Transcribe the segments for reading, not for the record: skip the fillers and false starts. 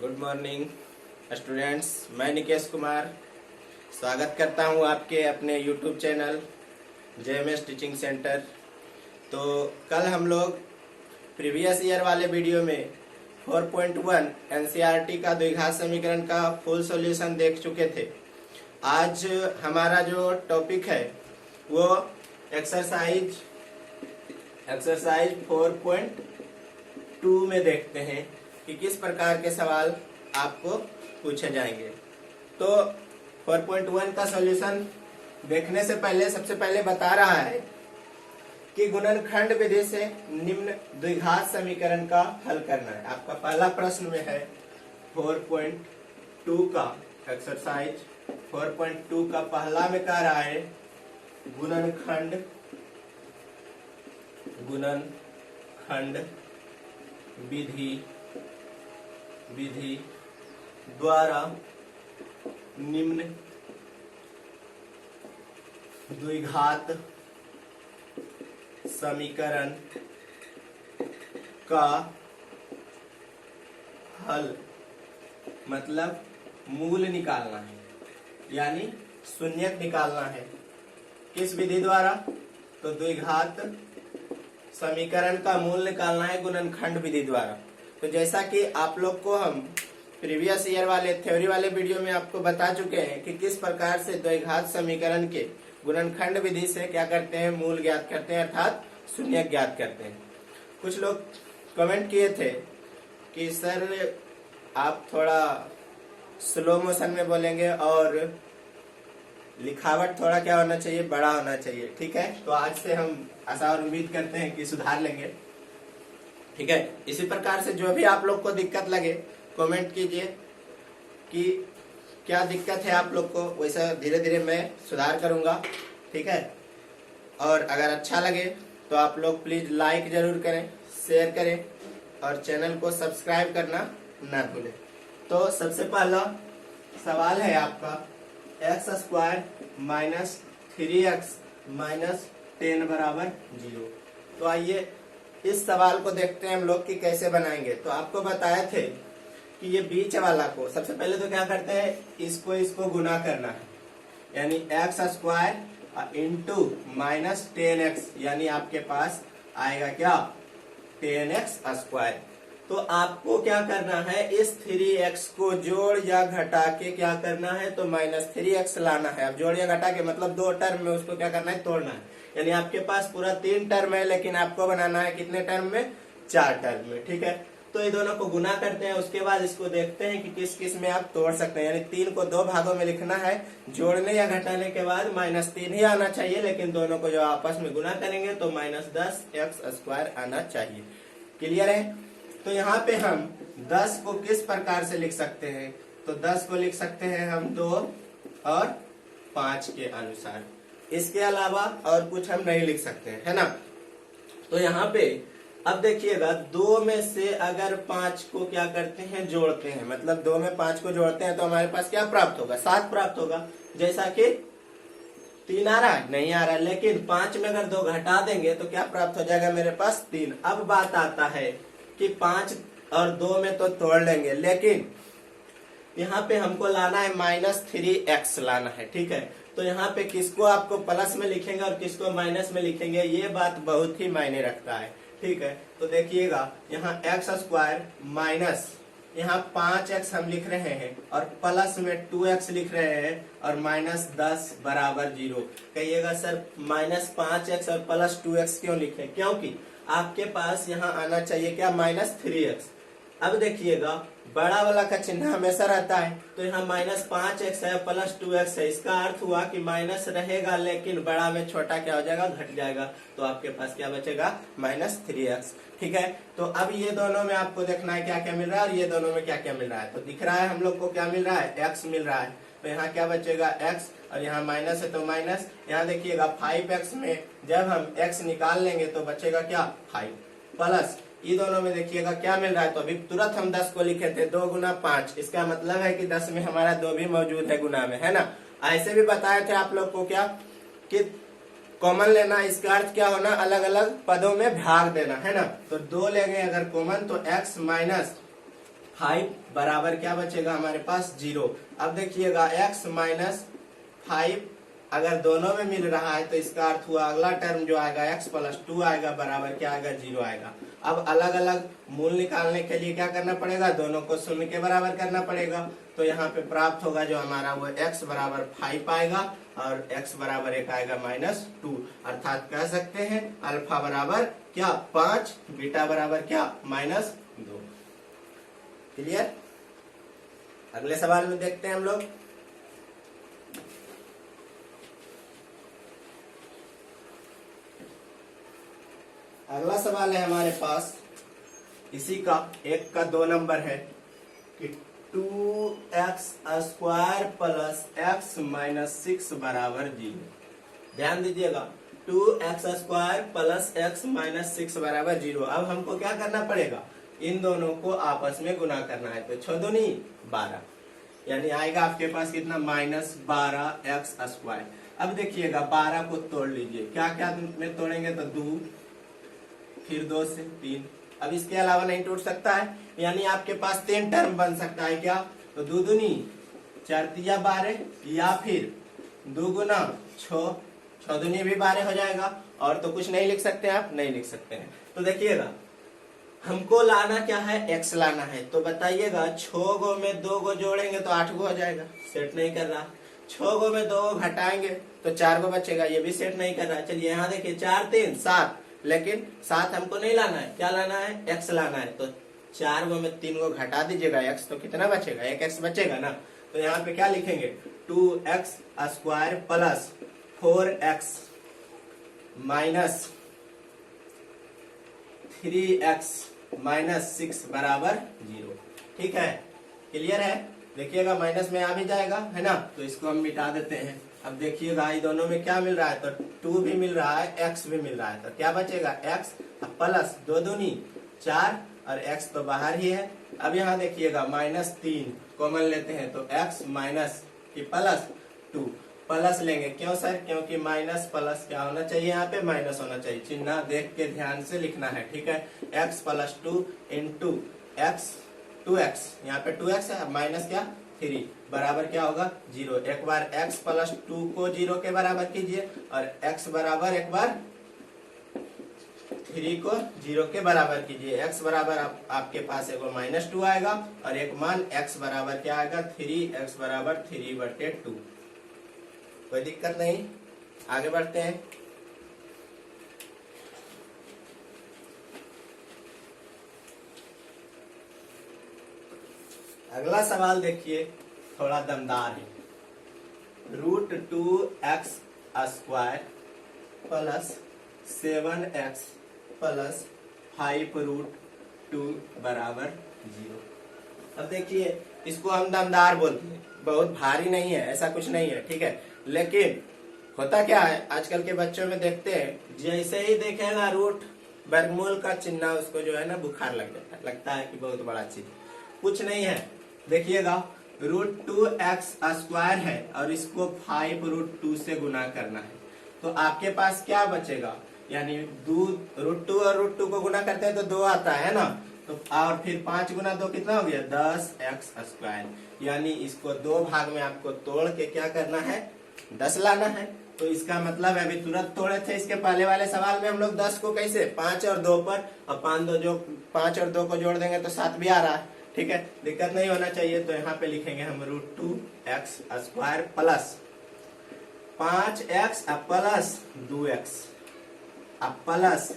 Good morning students, मैं निकेश कुमार स्वागत करता हूं आपके अपने YouTube channel JMS teaching centre. तो कल हम लोग प्रीवियस ईयर वाले वीडियो में 4.1 एनसीईआरटी का द्विघात समीकरण का फुल सॉल्यूशन देख चुके थे। आज हमारा जो टॉपिक है वो एक्सरसाइज 4.2 में देखते हैं कि किस प्रकार के सवाल आपको पूछे जाएंगे। तो 4.1 का सॉल्यूशन देखने से पहले सबसे पहले बता रहा है कि गुणनखंड विधि से निम्न द्विघात समीकरण का हल करना है। आपका पहला प्रश्न में है 4.2 का एक्सरसाइज 4.2 का पहला में कह रहा है गुणनखंड विधि द्वारा निम्न द्विघात समीकरण का हल, मतलब मूल निकालना है, यानी शून्यक निकालना है। किस विधि द्वारा? तो द्विघात समीकरण का मूल निकालना है गुणनखंड विधि द्वारा। तो जैसा कि आप लोग को हम प्रीवियस ईयर वाले थ्योरी वाले वीडियो में आपको बता चुके हैं कि किस प्रकार से द्विघात समीकरण के गुणनखंड विधि से क्या करते हैं, मूल ज्ञात करते हैं, अर्थात शून्यक ज्ञात करते हैं। कुछ लोग कमेंट किए थे कि सर आप थोड़ा स्लो मोशन में बोलेंगे और लिखावट थोड़ा क्या होना चाहिए, बड़ा होना चाहिए। ठीक है, तो आज से हम आशा और उम्मीद करते हैं कि सुधार लेंगे। ठीक है, इसी प्रकार से जो भी आप लोग को दिक्कत लगे कमेंट कीजिए कि क्या दिक्कत है आप लोग को, वैसा धीरे धीरे मैं सुधार करूंगा। ठीक है, और अगर अच्छा लगे तो आप लोग प्लीज लाइक जरूर करें, शेयर करें और चैनल को सब्सक्राइब करना ना भूलें। तो सबसे पहला सवाल है आपका x² माइनस 3x माइनस 10 बराबर 0। तो आइए इस सवाल को देखते हैं हम लोग कि कैसे बनाएंगे। तो आपको बताए थे कि ये बीच वाला को सबसे पहले तो क्या करते हैं, इसको गुना करना है, यानी x² इंटू माइनस 10x, यानी आपके पास आएगा क्या 10x²। तो आपको क्या करना है, इस 3x को जोड़ या घटा के क्या करना है, तो माइनस 3x लाना है। अब जोड़ या घटा के मतलब दो टर्म में उसको क्या करना है, तोड़ना है। यानी आपके पास पूरा 3 टर्म है, लेकिन आपको बनाना है कितने टर्म में, 4 टर्म में। ठीक है, तो ये दोनों को गुना करते हैं, उसके बाद इसको देखते हैं कि किस किस में आप तोड़ सकते हैं। यानी 3 को 2 भागों में लिखना है, जोड़ने या घटाने के बाद -3 ही आना चाहिए, लेकिन दोनों को जो आपस में गुना करेंगे तो -10x² आना चाहिए। क्लियर है? तो यहाँ पे हम 10 को किस प्रकार से लिख सकते हैं, तो 10 को लिख सकते हैं हम 2 और 5 के अनुसार। इसके अलावा और कुछ हम नहीं लिख सकते हैं, है ना। तो यहाँ पे अब देखिएगा, 2 में से अगर 5 को क्या करते हैं, जोड़ते हैं, मतलब 2 में 5 को जोड़ते हैं तो हमारे पास क्या प्राप्त होगा, 7 प्राप्त होगा। जैसा कि 3 आ रहा है, नहीं आ रहा है, लेकिन 5 में अगर 2 घटा देंगे तो क्या प्राप्त हो जाएगा मेरे पास, 3। अब बात आता है कि 5 और 2 में तो तोड़ लेंगे, लेकिन यहाँ पे हमको लाना है -3x लाना है। ठीक है, तो यहाँ पे किसको आपको प्लस में लिखेंगे और किसको माइनस में लिखेंगे, ये बात बहुत ही मायने रखता है। ठीक है, तो देखिएगा यहाँ x² माइनस यहाँ 5x हम लिख रहे हैं और प्लस में 2x लिख रहे हैं और -10 बराबर 0। कहिएगा सर -5x और +2x क्यों लिखे, क्योंकि आपके पास यहाँ आना चाहिए क्या, -3x। अब देखिएगा बड़ा वाला का चिन्ह हमेशा रहता है, तो यहाँ -5x है +2x है, इसका अर्थ हुआ कि माइनस रहेगा, लेकिन बड़ा में छोटा क्या हो जाएगा, घट जाएगा। तो आपके पास क्या बचेगा, -3x। ठीक है, तो अब ये दोनों में आपको देखना है क्या क्या मिल रहा है और ये दोनों में क्या क्या मिल रहा है। तो दिख रहा है हम लोग को क्या मिल रहा है, x मिल रहा है। तो यहाँ क्या बचेगा, x, और यहाँ माइनस है तो माइनस। यहाँ देखिएगा 5x में जब हम x निकाल लेंगे तो बचेगा क्या, 5 प्लस ये दोनों में देखिएगा क्या मिल रहा है। तो अभी तुरंत हम 10 को लिखे थे, 2 गुना 5, इसका मतलब है कि 10 में हमारा 2 भी मौजूद है गुना में, है ना। ऐसे भी बताए थे आप लोग को क्या कि कॉमन लेना, इसका अर्थ क्या होना, अलग अलग पदों में भाग देना, है ना। तो 2 लेंगे अगर कॉमन तो x माइनस 5 बराबर क्या बचेगा हमारे पास 0। अब देखिएगा x माइनस 5 अगर दोनों में मिल रहा है तो इसका अर्थ हुआ अगला टर्म जो आएगा x प्लस 2 आएगा बराबर क्या आएगा 0 आएगा। अब अलग अलग मूल निकालने के लिए क्या करना पड़ेगा, दोनों को शून्य के बराबर करना पड़ेगा। तो यहाँ पे प्राप्त होगा जो हमारा वो x बराबर 5 आएगा और x बराबर 1 आएगा -2, अर्थात कह सकते हैं अल्फा बराबर क्या 5, बीटा बराबर क्या -2। क्लियर। अगले सवाल में देखते हैं हम लोग। अगला सवाल है हमारे पास इसी का 1 का 2 नंबर है कि 2x square plus x minus 6 बराबर 0। ध्यान दीजिएगा 2x square plus x minus 6 बराबर 0। अब हमको क्या करना पड़ेगा, इन दोनों को आपस में गुना करना है। तो 6 दूनी 12, यानी आएगा आपके पास कितना -12x स्क्वायर। अब देखिएगा 12 को तोड़ लीजिए, क्या क्या में तोड़ेंगे तो 2, फिर 2 से 3, अब इसके अलावा नहीं टूट सकता है, यानी आपके पास 3 टर्म बन सकता है क्या, तो 2 दूनी 4 तिया 12 या फिर 2 गुना 6, 6 दूनी भी 12 हो जाएगा। और तो कुछ नहीं लिख सकते आप, नहीं लिख सकते हैं। तो देखिएगा हमको लाना क्या है, x लाना है। तो बताइएगा 6 गो में 2 गो जोड़ेंगे तो 8 गो हो जाएगा, सेट नहीं कर रहा। 6 गो में 2 गो घटाएंगे तो 4 गो बचेगा, ये भी सेट नहीं कर रहा। चलिए यहाँ देखिए 4 3 7, लेकिन 7 हमको नहीं लाना है, क्या लाना है, x लाना है। तो 4 गो में 3 गो घटा दीजिएगा x, तो कितना बचेगा, 1x बचेगा ना। तो यहाँ पे क्या लिखेंगे 2x square plus 4x minus 3x minus 6 बराबर 0। ठीक है, क्लियर है। देखिएगा माइनस में आ भी जाएगा है ना, तो इसको हम मिटा देते हैं। अब देखिएगा ये दोनों में क्या मिल रहा है, तो 2 भी मिल रहा है, x भी मिल रहा है। तो क्या बचेगा x प्लस 2 दूनी 4 और x तो बाहर ही है। अब यहाँ देखिएगा -3 कॉमन लेते हैं तो x माइनस की प्लस 2 प्लस लेंगे, क्यों सर, क्योंकि माइनस प्लस क्या होना चाहिए, यहाँ पे माइनस होना चाहिए। चिन्ह देख के ध्यान से लिखना है, ठीक है। x plus 2 into x 2x, यहाँ पे 2x है, माइनस क्या 3 बराबर क्या होगा 0। एक बार x प्लस 2 को 0 के बराबर कीजिए और x बराबर एक बार 3 को 0 के बराबर कीजिए। x बराबर आपके पास एक -2 आएगा और एक मान x बराबर क्या आएगा 3, x बराबर 3/2। कोई दिक्कत नहीं, आगे बढ़ते हैं। अगला सवाल देखिए थोड़ा दमदार है। √2x square plus 7x plus 5√2 बराबर 0। अब देखिए इसको हम दमदार बोलते हैं, बहुत भारी नहीं है, ऐसा कुछ नहीं है, ठीक है। लेकिन होता क्या है, आजकल के बच्चों में देखते हैं जैसे ही देखेगा रूट वर्गमूल का चिन्ह, उसको जो है ना बुखार लग जाता है, लगता है कि बहुत बड़ा चीज। कुछ नहीं है, देखिएगा √2x स्क्वायर है और इसको 5√2 से गुना करना है। तो आपके पास क्या बचेगा, यानी √2 और √2 को गुना करते हैं तो 2 आता है ना, तो और फिर 5 गुना 2 कितना हो गया 10x स्क्वायर। यानी इसको 2 भाग में आपको तोड़ के क्या करना है 10 लाना है। तो इसका मतलब है अभी तुरंत तोड़े थे इसके पहले वाले सवाल में हम लोग 10 को कैसे 5 और 2 पर, और 5 और 2 को जोड़ देंगे तो 7 भी आ रहा है, ठीक है, दिक्कत नहीं होना चाहिए। तो यहाँ पे लिखेंगे हम √2x square plus 5x plus 2x plus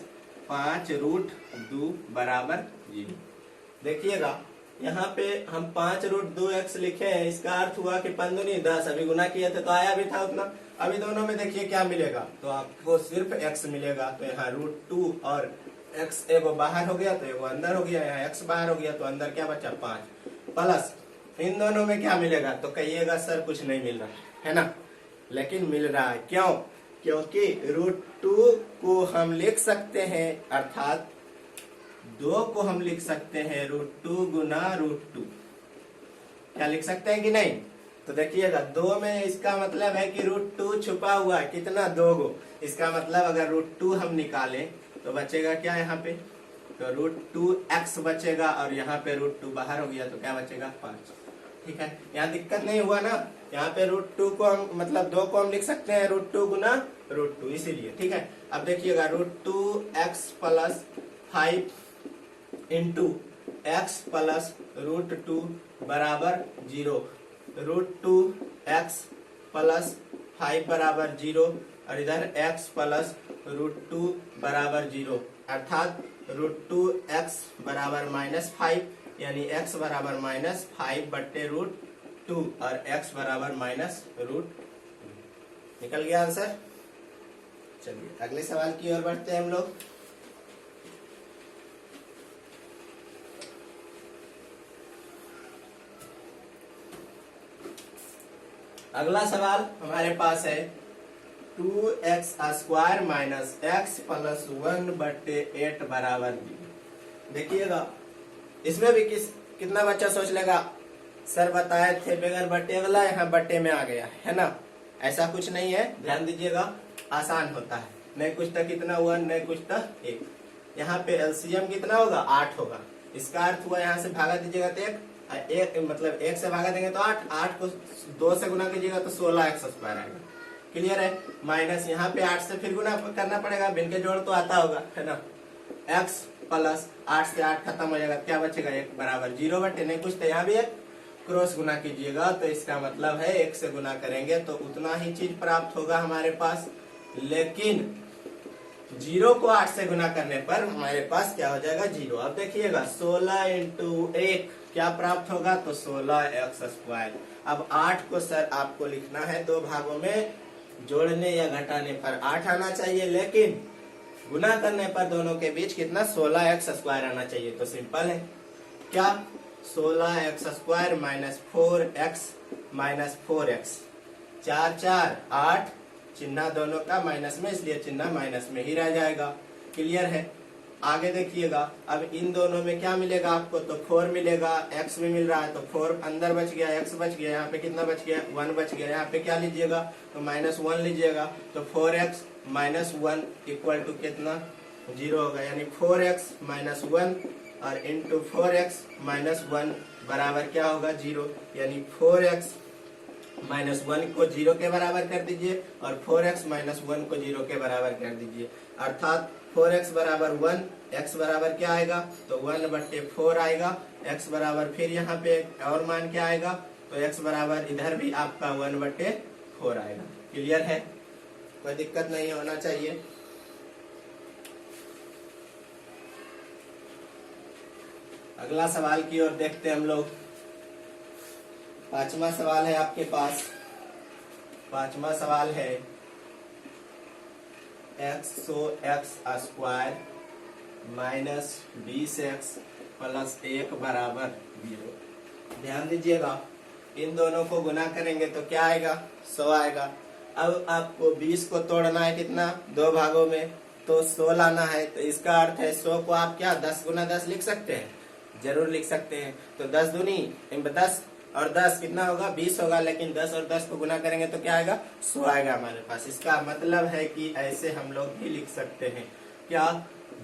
5√2 बराबर 0। देखिएगा यहाँ पे हम 5√2x लिखे हैं, इसका अर्थ हुआ कि 5 दूनी 10, अभी गुना किए थे तो आया भी था उतना। अभी दोनों में देखिए क्या मिलेगा, तो आपको सिर्फ x मिलेगा। तो यहाँ √2 और x एगो बाहर हो गया तो एगो अंदर हो गया, यहाँ x बाहर हो गया तो अंदर क्या बचा 5, प्लस इन दोनों में क्या मिलेगा, तो कहिएगा सर कुछ नहीं मिल रहा है ना, लेकिन मिल रहा है। क्यों, क्योंकि √2 को हम लिख सकते हैं, अर्थात 2 को हम लिख सकते हैं √2 गुना √2, क्या लिख सकते हैं कि नहीं। तो देखिएगा 2 में इसका मतलब है कि √2 छुपा हुआ है, कितना 2 गो। इसका मतलब अगर √2 हम निकालें तो बचेगा क्या यहाँ पे तो √2x बचेगा और यहाँ पे √2 बाहर हो गया तो क्या बचेगा 5। ठीक है, यहाँ दिक्कत नहीं हुआ ना। यहाँ पे √2 को हम मतलब 2 को हम लिख सकते हैं √2 गुना √2 इसीलिए। ठीक है, अब देखिएगा √2x plus 5 into x plus √2 बराबर 0। √2x प्लस 5 बराबर 0 और इधर x प्लस √2 बराबर 0 अर्थात √2x बराबर -5 यानी x बराबर -5 बट्टे √2 और x बराबर -√2। निकल गया आंसर। चलिए अगले सवाल की ओर बढ़ते हैं हम लोग। अगला सवाल हमारे पास है 2x square minus x plus 1 बट्टे 8 बराबर 0। देखिएगा इसमें भी कितना बच्चा सोच लेगा सर बताए थे बगैर बट्टे वाला, यहाँ बट्टे में आ गया है ना। ऐसा कुछ नहीं है, ध्यान दीजिएगा, आसान होता है। नहीं कुछ तो कितना हुआ, नहीं कुछ तो 1। यहाँ पे एलसीएम कितना होगा 8 होगा। इसका अर्थ हुआ यहाँ से भागा दीजिएगा तो 1 मतलब 1 से भागा देंगे तो 8 को 2 से गुना कीजिएगा तो 16x स्क्वायर आएगा। क्लियर है। माइनस यहाँ पे 8 से फिर गुना करना पड़ेगा, भिन्न के जोड़ तो आता होगा है ना। x प्लस 8 से 8 खत्म हो जाएगा, क्या बचेगा 1 बराबर 0 बटे नहीं कुछ तो यहाँ भी 1 क्रॉस गुना कीजिएगा तो इसका मतलब है 1 से गुना करेंगे तो उतना ही चीज प्राप्त होगा हमारे पास। लेकिन 0 को 8 से गुना करने पर हमारे पास क्या हो जाएगा 0। अब देखिएगा 16 इंटू 1 क्या प्राप्त होगा तो 16x स्क्वायर। अब 8 को सर आपको लिखना है 2 भागों में, जोड़ने या घटाने पर 8 आना चाहिए, लेकिन गुना करने पर दोनों के बीच कितना 16x स्क्वायर आना चाहिए। तो सिंपल है क्या 16x square minus 4x minus 4x 4 4 8 चिन्ह दोनों का माइनस में, इसलिए चिन्ह माइनस में ही रह जाएगा। क्लियर है। आगे देखिएगा अब इन दोनों में क्या मिलेगा आपको तो 4 मिलेगा, x भी मिल रहा है तो 4 अंदर बच गया, x बच गया, यहाँ पे कितना बच गया 1 बच गया। यहाँ पे क्या लीजिएगा तो -1 लीजिएगा तो 4x माइनस 1 इक्वल टू कितना 0 होगा, यानी 4x माइनस 1 और इंटू 4x माइनस 1 बराबर क्या होगा 0। यानी 4x माइनस 1 को 0 के बराबर कर दीजिए और 4x माइनस 1 को 0 के बराबर कर दीजिए, अर्थात 4x बराबर 1, x बराबर क्या आएगा तो 1 बट्टे 4 आएगा, x बराबर फिर यहाँ पे और मान क्या आएगा तो x बराबर इधर भी आपका 1 बट्टे 4 आएगा। क्लियर है, कोई दिक्कत नहीं होना चाहिए। अगला सवाल की ओर देखते हैं हम लोग। 5वां सवाल है आपके पास। 5वां सवाल है x square minus 20x plus 1 बराबर 0। ध्यान दीजिएगा इन दोनों को गुना करेंगे तो क्या आएगा 100 आएगा। अब आपको 20 को तोड़ना है कितना 2 भागों में तो 100 लाना है, तो इसका अर्थ है 100 को आप क्या 10 गुना 10 लिख सकते हैं, जरूर लिख सकते हैं। तो 10 दूनी 10 और 10 कितना होगा 20 होगा, लेकिन 10 और 10 को गुना करेंगे तो क्या आएगा 100 आएगा हमारे पास। इसका मतलब है कि ऐसे हम लोग भी लिख सकते हैं क्या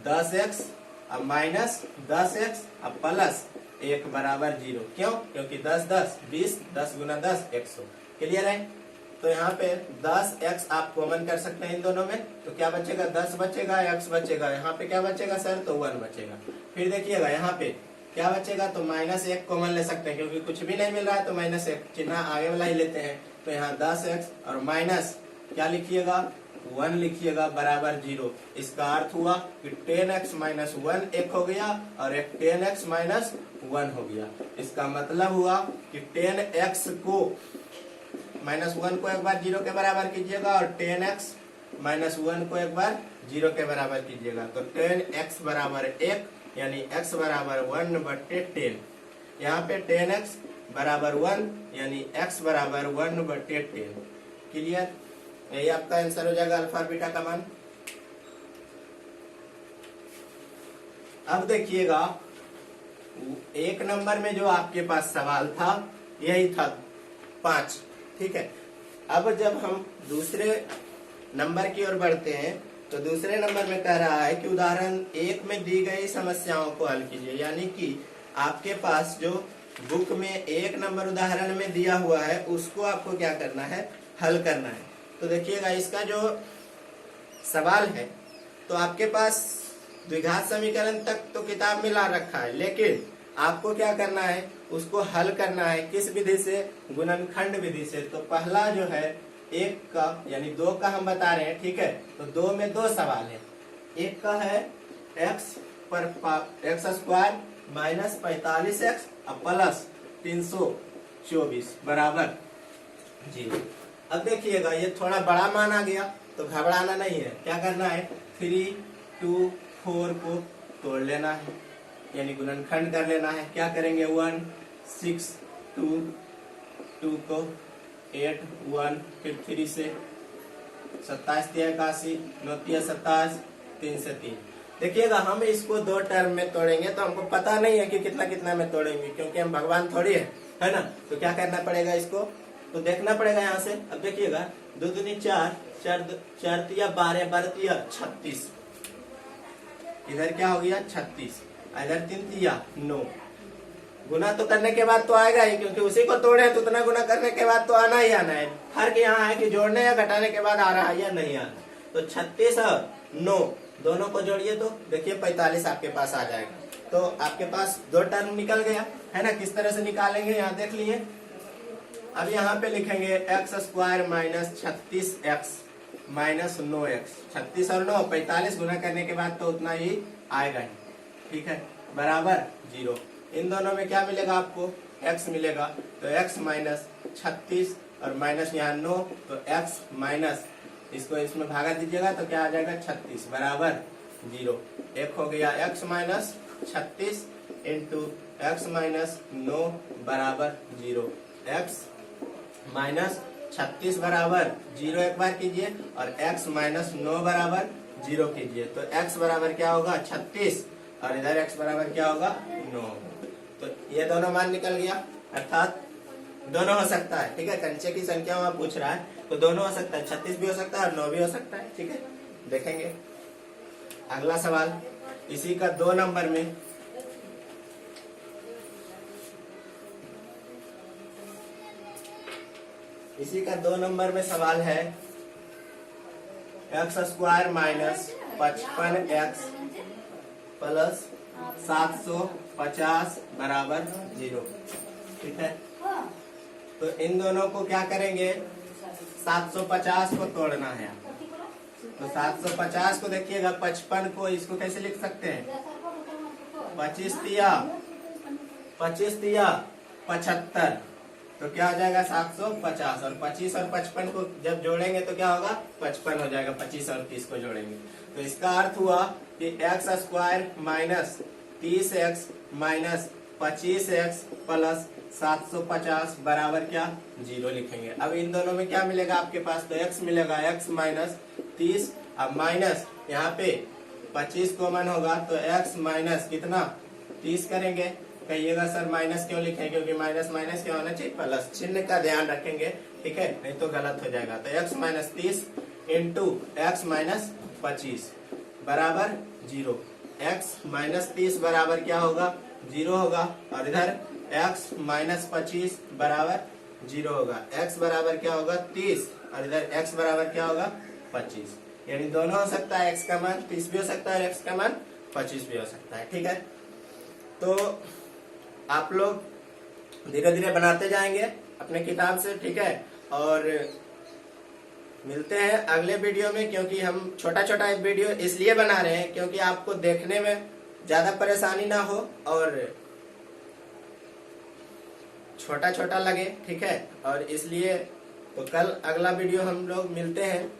10x अब माइनस 10x अब प्लस 1 बराबर 0। क्यों, क्योंकि 10 10 20 10 गुना 10 100। क्लियर है। तो यहाँ पे 10x आप कॉमन कर सकते हैं इन दोनों में तो क्या बचेगा 10 बचेगा, x बचेगा, यहाँ पे क्या बचेगा सर तो 1 बचेगा। फिर देखिएगा यहाँ पे क्या बचेगा तो -1 कॉमन ले सकते हैं, क्योंकि कुछ भी नहीं मिल रहा है तो -1 चिन्ह आगे वाला ही लेते हैं। तो यहाँ 10x और माइनस क्या लिखिएगा 1 लिखिएगा बराबर 0। इसका अर्थ हुआ कि 10x माइनस 1 1 हो गया और एक 10x माइनस 1 हो गया। इसका मतलब हुआ कि 10x को माइनस 1 को एक बार 0 के बराबर कीजिएगा और 10x माइनस 1 को एक बार 0 के बराबर कीजिएगा तो 10x बराबर 1 यानी x बराबर 1 बट्टे 10। यहाँ पे 10x बराबर 1 यानी x बराबर 1 बट्टे 10। क्लियर, यही आपका आंसर हो जाएगा अल्फा और बीटा का मान। अब देखिएगा 1 नंबर में जो आपके पास सवाल था यही था 5। ठीक है। अब जब हम दूसरे नंबर की ओर बढ़ते हैं तो दूसरे नंबर में कह रहा है कि उदाहरण 1 में दी गई समस्याओं को हल कीजिए, यानी कि आपके पास जो बुक में 1 नंबर उदाहरण में दिया हुआ है उसको आपको क्या करना है, हल करना है। तो देखिएगा इसका जो सवाल है तो आपके पास द्विघात समीकरण तक तो किताब में ला रखा है, लेकिन आपको क्या करना है, उसको हल करना है। किस विधि से? गुणनखंड विधि से। तो पहला जो है 1 का यानी 2 का हम बता रहे हैं, ठीक है। तो 2 में 2 सवाल है। 1 का है x square minus 45x plus 324 बराबर 0। अब देखिएगा ये थोड़ा बड़ा मान आ गया तो घबराना नहीं है। क्या करना है, 3, 2, 4 को तोड़ लेना है, यानी गुणनखंड कर लेना है। क्या करेंगे, 1, 6, 2 को 8, 1 फिर 3 से 27 × 81, 9 × 27, 3 से 3। देखिएगा हम इसको 2 टर्म में तोड़ेंगे तो हमको पता नहीं है कि कितना कितना में तोड़ेंगे, क्योंकि हम भगवान थोड़ी है ना। तो क्या करना पड़ेगा, इसको तो देखना पड़ेगा यहाँ से। अब देखिएगा 2 दूनी 4, 4 तिया 12, 12 तिया 36, इधर क्या हो गया 36, इधर 3 तिया 9। गुना तो करने के बाद तो आएगा ही, क्योंकि उसी को तोड़े तो उतना गुना करने के बाद तो आना ही आना है। फर्क यहाँ है कि जोड़ने या घटाने के बाद आ रहा है या नहीं आ रहा। तो 36 और 9 दोनों को जोड़िए तो देखिए 45 आपके पास आ जाएगा। तो आपके पास 2 टर्म निकल गया है ना। किस तरह से निकालेंगे यहाँ देख लिए। अब यहाँ पे लिखेंगे x square minus 36x minus 9x। 36 और 9 45 गुना करने के बाद तो उतना ही आएगा ही, ठीक है, बराबर 0। इन दोनों में क्या मिलेगा आपको, x मिलेगा। तो x माइनस 36 और माइनस यहाँ 9, तो x माइनस इसको इसमें भागा दीजिएगा तो क्या आ जाएगा 36 बराबर 0। एक हो गया x minus 36 into x minus 9 बराबर 0। x माइनस 36 बराबर 0 एक बार कीजिए और x माइनस 9 बराबर 0 कीजिए। तो x बराबर क्या होगा 36 और इधर x बराबर क्या होगा 9। तो ये दोनों मान निकल गया, अर्थात दोनों हो सकता है, ठीक है। कंचे की संख्या वहां पूछ रहा है तो दोनों हो सकता है, 36 भी हो सकता है और 9 भी हो सकता है, ठीक है। देखेंगे अगला सवाल इसी का 2 नंबर में। इसी का 2 नंबर में सवाल है x square minus 55x plus 750 बराबर 0, ठीक है। तो इन दोनों को क्या करेंगे, 750 को तोड़ना है। तो 750 को देखिएगा, 55 को इसको कैसे लिख सकते हैं, 25 तिया 75, तो क्या हो जाएगा 750। और 25 और 55 को जब जोड़ेंगे तो क्या होगा 55 हो जाएगा। 25 और 30 को जोड़ेंगे तो इसका अर्थ हुआ कि x square minus 30x minus 25x plus 750 बराबर क्या 0 लिखेंगे। अब इन दोनों में क्या मिलेगा आपके पास, तो x मिलेगा, x माइनस 30, अब माइनस यहाँ पे 25 कॉमन होगा तो x माइनस कितना 30 करेंगे। कहिएगा सर माइनस क्यों लिखे, क्योंकि माइनस माइनस क्या होना चाहिए प्लस, चिन्ह का ध्यान रखेंगे, ठीक है, नहीं तो गलत हो जाएगा। तो x minus 30 into x minus 25 बराबर 0। x माइनस 30 बराबर क्या होगा 0 होगा, और इधर x माइनस 25 बराबर 0 होगा। x बराबर क्या होगा 30 और इधर x बराबर क्या होगा 25, यानी दोनों हो सकता है। x का मान 30 भी हो सकता है और x का मान 25 भी हो सकता है, ठीक है। तो आप लोग धीरे धीरे बनाते जाएंगे अपने किताब से, ठीक है। और मिलते हैं अगले वीडियो में, क्योंकि हम छोटा छोटा एक वीडियो इसलिए बना रहे हैं क्योंकि आपको देखने में ज्यादा परेशानी ना हो और छोटा छोटा लगे, ठीक है। और इसलिए तो कल अगला वीडियो हम लोग मिलते हैं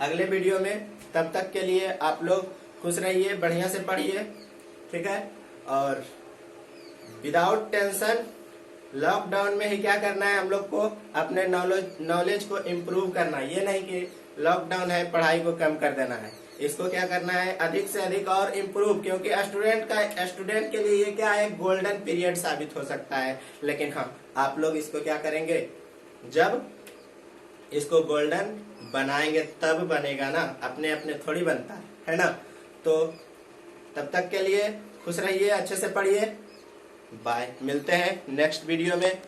अगले वीडियो में। तब तक के लिए आप लोग खुश रहिए, बढ़िया से पढ़िए, ठीक है। और विदाउट टेंशन लॉकडाउन में ही क्या करना है, हम लोग को अपने नॉलेज को इम्प्रूव करना है। ये नहीं कि लॉकडाउन है पढ़ाई को कम कर देना है, इसको क्या करना है अधिक से अधिक और इम्प्रूव, क्योंकि स्टूडेंट के लिए ये क्या है गोल्डन पीरियड साबित हो सकता है। लेकिन हाँ, आप लोग इसको क्या करेंगे, जब इसको गोल्डन बनाएंगे तब बनेगा ना, अपने अपने थोड़ी बनता है ना। तो तब तक के लिए खुश रहिए, अच्छे से पढ़िए। बाय, मिलते हैं नेक्स्ट वीडियो में।